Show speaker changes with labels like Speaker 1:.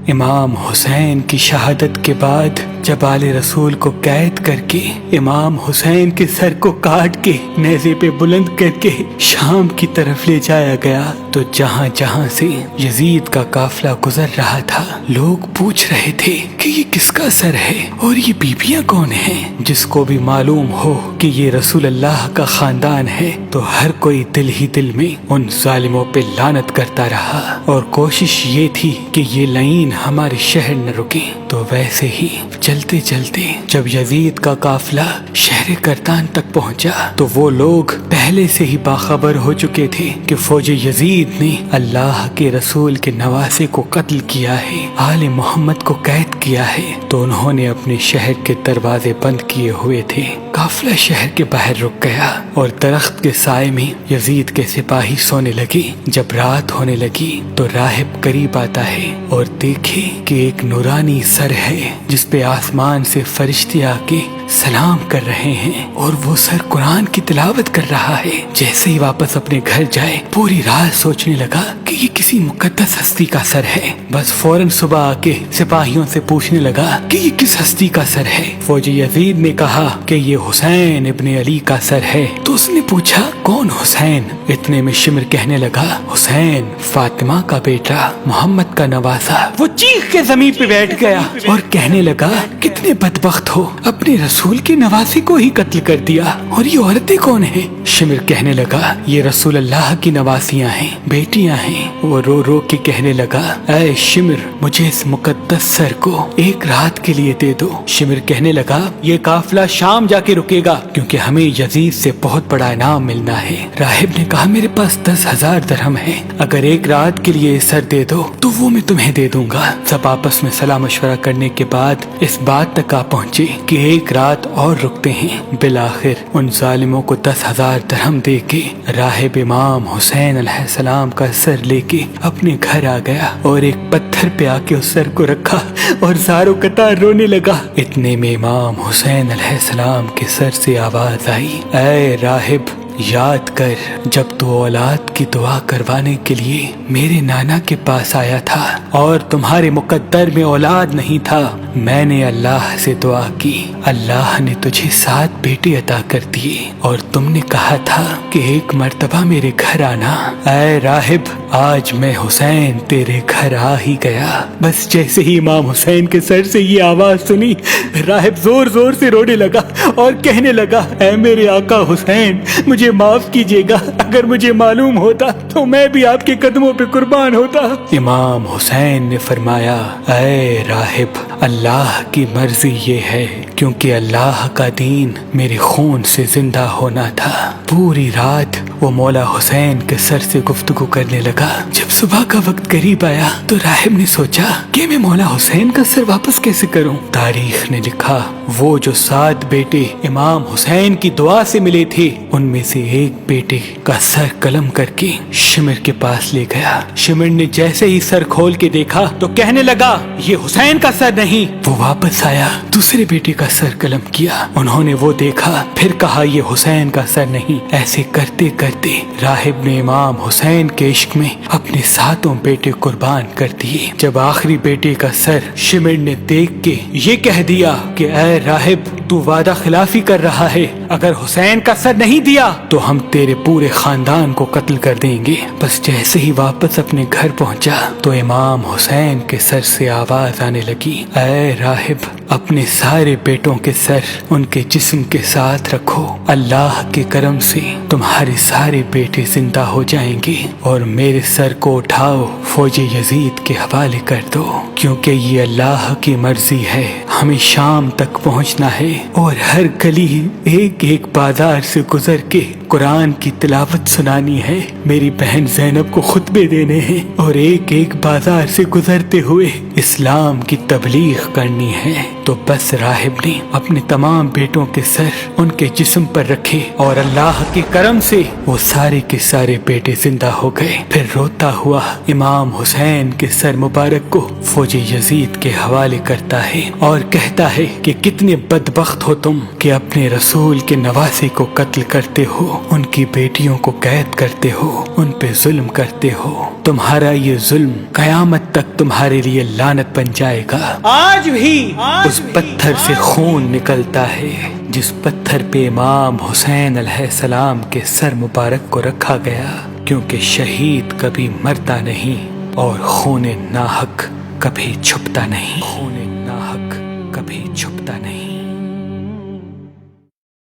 Speaker 1: امام حسین کی شہادت کے بعد جب آل رسول کو قید کر کے امام حسین کے سر کو کاٹ کے نیزے پہ بلند کر کے شام کی طرف لے جایا گیا تو جہاں جہاں سے یزید کا قافلہ گزر رہا تھا لوگ پوچھ رہے تھے کہ یہ کس کا سر ہے اور یہ بیبیاں کون ہیں۔ جس کو بھی معلوم ہو کہ یہ رسول اللہ کا خاندان ہے تو ہر کوئی دل ہی دل میں ان ظالموں پہ لعنت کرتا رہا اور کوشش یہ تھی کہ یہ لعین ہمارے شہر نہ رکے۔ تو ویسے ہی چلتے چلتے جب یزید کا قافلہ شہر کرتان تک پہنچا تو وہ لوگ پہلے سے ہی باخبر ہو چکے تھے کہ فوج یزید نے اللہ کے رسول کے نواسے کو قتل کیا ہے، آل محمد کو قید کیا ہے، تو انہوں نے اپنے شہر کے دروازے بند کیے ہوئے تھے۔ قافلہ شہر کے باہر رک گیا اور درخت کے سائے میں یزید کے سپاہی سونے لگے۔ جب رات ہونے لگی تو راہب قریب آتا ہے اور دیکھے کہ ایک نورانی سر ہے جس پہ آسمان سے فرشتے آ کے سلام کر رہے ہیں اور وہ سر قرآن کی تلاوت کر رہا ہے۔ جیسے ہی واپس اپنے گھر جائے پوری رات سوچنے لگا کہ یہ کسی مقدس ہستی کا سر ہے۔ بس فوراً صبح آ کے سپاہیوں سے پوچھنے لگا کہ یہ کس ہستی کا سر ہے۔ فوج یزید نے کہا کہ یہ حسین ابن علی کا سر ہے۔ تو اس نے پوچھا کون حسین؟ اتنے میں شمر کہنے لگا حسین فاطمہ کا بیٹا، محمد کا نواسا۔ وہ چیخ کے زمین پہ بیٹھ گیا اور کہنے لگا کتنے بدبخت ہو، اپنے رسول کے نواسے کو ہی قتل کر دیا، اور یہ عورتیں کون ہیں؟ شمر کہنے لگا یہ رسول اللہ کی نواسیاں ہیں، بیٹیاں ہیں۔ وہ رو رو کے کہنے لگا اے شمر مجھے اس مقدس سر کو ایک رات کے لیے دے دو۔ شمر کہنے لگا یہ قافلہ شام جا کے رکے گا کیونکہ ہمیں یزید سے بہت بڑا انعام ملنا ہے۔ راہب نے کہا میرے پاس 10,000 درہم ہے، اگر ایک رات کے لیے سر دے دو تو وہ میں تمہیں دے دوں گا۔ سب آپس میں صلاح مشورہ کرنے کے بعد اس بات تک آ پہنچے کہ ایک رات اور رکتے ہیں۔ بالآخر ان ظالموں کو 10,000 درہم دے کے راہب امام حسین علیہ السلام کا سر لے کے اپنے گھر آ گیا اور ایک پتھر پہ آ کے اس سر کو رکھا اور زاروں قطار رونے لگا۔ اتنے میں امام حسین علیہ السلام کے سر سے آواز آئی اے راہب یاد کر جب تو اولاد کی دعا کروانے کے لیے میرے نانا کے پاس آیا تھا اور تمہارے مقدر میں اولاد نہیں تھا، میں نے اللہ سے دعا کی، اللہ نے تجھے 7 بیٹے عطا کر دیے اور تم نے کہا تھا کہ ایک مرتبہ میرے گھر آنا۔ اے راہب آج میں حسین تیرے گھر آ ہی گیا۔ بس جیسے ہی امام حسین کے سر سے یہ آواز سنی راہب زور زور سے رونے لگا اور کہنے لگا اے میرے آقا حسین مجھے معاف کیجیے گا، اگر مجھے معلوم ہوتا تو میں بھی آپ کے قدموں پہ قربان ہوتا۔ امام حسین نے فرمایا اے راہب اللہ کی مرضی یہ ہے کیونکہ اللہ کا دین میرے خون سے زندہ ہونا تھا۔ پوری رات وہ مولا حسین کے سر سے گفتگو کرنے لگا۔ جب صبح کا وقت قریب آیا تو راہب نے سوچا کہ میں مولا حسین کا سر واپس کیسے کروں۔ تاریخ نے لکھا وہ جو 7 بیٹے امام حسین کی دعا سے ملے تھے ان میں سے ایک بیٹے کا سر قلم کر کے شمر کے پاس لے گیا۔ شمر نے جیسے ہی سر کھول کے دیکھا تو کہنے لگا یہ حسین کا سر نہیں۔ وہ واپس آیا، دوسرے بیٹے کا سر قلم کیا، انہوں نے وہ دیکھا، پھر کہا یہ حسین کا سر نہیں۔ ایسے کرتے کرتے راہب نے امام حسین کے عشق میں اپنے 7 بیٹے قربان کر دیے۔ جب آخری بیٹے کا سر شمر نے دیکھ کے یہ کہہ دیا کہ اے راہب تو وعدہ خلافی کر رہا ہے، اگر حسین کا سر نہیں دیا تو ہم تیرے پورے خاندان کو قتل کر دیں گے۔ بس جیسے ہی واپس اپنے گھر پہنچا تو امام حسین کے سر سے آواز آنے لگی اے راہب اپنے سارے بیٹوں کے سر ان کے جسم کے ساتھ رکھو، اللہ کے کرم سے تمہارے سارے بیٹے زندہ ہو جائیں گے، اور میرے سر کو اٹھاؤ فوج یزید کے حوالے کر دو، کیونکہ یہ اللہ کی مرضی ہے، ہمیں شام تک پہنچنا ہے اور ہر گلی ایک ایک بازار سے گزر کے قرآن کی تلاوت سنانی ہے، میری بہن زینب کو خطبے دینے ہیں اور ایک ایک بازار سے گزرتے ہوئے اسلام کی تبلیغ کرنی ہے۔ تو بس راہب نے اپنے تمام بیٹوں کے سر ان کے جسم پر رکھے اور اللہ کے کرم سے وہ سارے کے سارے بیٹے زندہ ہو گئے۔ پھر روتا ہوا امام حسین کے سر مبارک کو فوج یزید کے حوالے کرتا ہے اور کہتا ہے کہ کتنے بدبخت ہو تم کہ اپنے رسول کے نواسے کو قتل کرتے ہو، ان کی بیٹیوں کو قید کرتے ہو، ان پہ ظلم کرتے ہو۔ تمہارا یہ ظلم قیامت تک تمہارے لیے لعنت بن جائے گا۔ آج بھی اس پتھر سے خون نکلتا ہے جس پتھر پہ امام حسین علیہ السلام کے سر مبارک کو رکھا گیا، کیونکہ شہید کبھی مرتا نہیں اور خون ناحق کبھی چھپتا نہیں، خون ناحق کبھی چھپتا نہیں۔